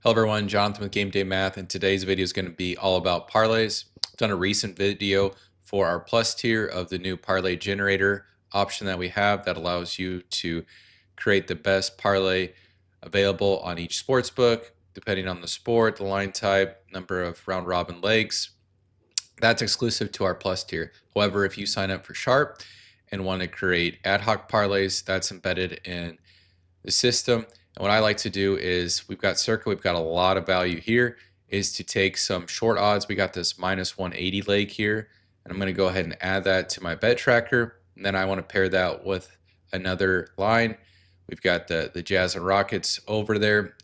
Hello everyone, Jonathan with GamedayMath, and today's video is going to be all about parlays. I've done a recent video for our plus tier of the new parlay generator option that we have that allows you to create the best parlay available on each sports book, depending on the sport, the line type, number of round robin legs. That's exclusive to our plus tier. However, if you sign up for Sharp and want to create ad hoc parlays, that's embedded in the system. And what I like to do is we've got Circa, we've got a lot of value here, is to take some short odds. We got this minus 180 leg here, and I'm going to go ahead and add that to my bet tracker. And then I want to pair that with another line. We've got the Jazz and Rockets over there.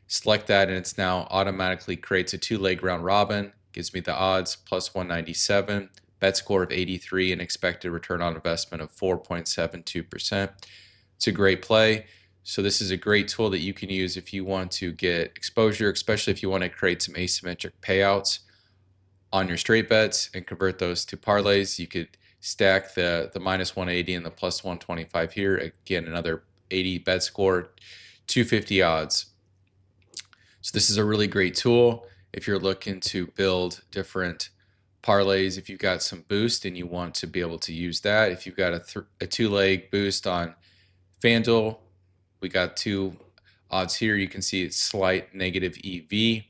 Select that, and it's now automatically creates a 2-leg round robin. Gives me the odds plus 197, bet score of 83, and expected return on investment of 4.72%. It's a great play. So this is a great tool that you can use if you want to get exposure, especially if you want to create some asymmetric payouts on your straight bets and convert those to parlays. You could stack the minus 180 and the plus 125 here. Again, another 80 bet score, 250 odds. So this is a really great tool if you're looking to build different parlays. If you've got some boost and you want to be able to use that, if you've got a 2-leg boost on FanDuel, we got 2 odds here. You can see it's slight negative EV.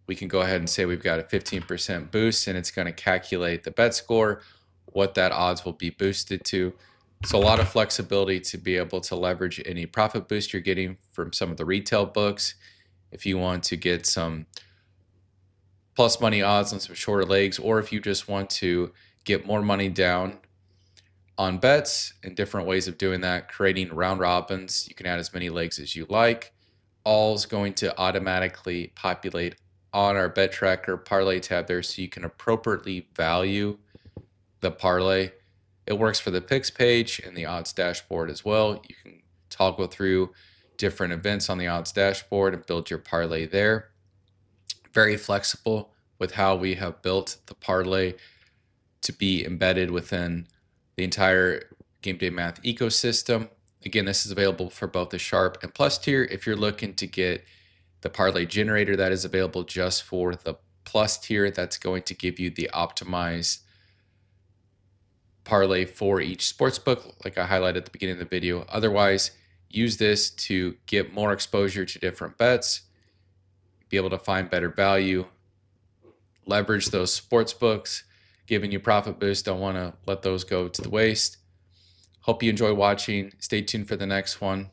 We can go ahead and say we've got a 15% boost, and it's going to calculate the bet score, what that odds will be boosted to. So a lot of flexibility to be able to leverage any profit boost you're getting from some of the retail books. If you want to get some plus money odds on some shorter legs, or if you just want to get more money down on bets and different ways of doing that, creating round robins. You can add as many legs as you like. All's going to automatically populate on our bet tracker parlay tab there, so you can appropriately value the parlay. It works for the picks page and the odds dashboard as well. You can toggle through different events on the odds dashboard and build your parlay there. Very flexible with how we have built the parlay to be embedded within the entire GamedayMath ecosystem. Again, this is available for both the Sharp and Plus tier. If you're looking to get the parlay generator, that is available just for the Plus tier. That's going to give you the optimized parlay for each sportsbook, like I highlighted at the beginning of the video. Otherwise, use this to get more exposure to different bets, be able to find better value, leverage those sports books, giving you profit boost. Don't want to let those go to the waste. Hope you enjoy watching. Stay tuned for the next one.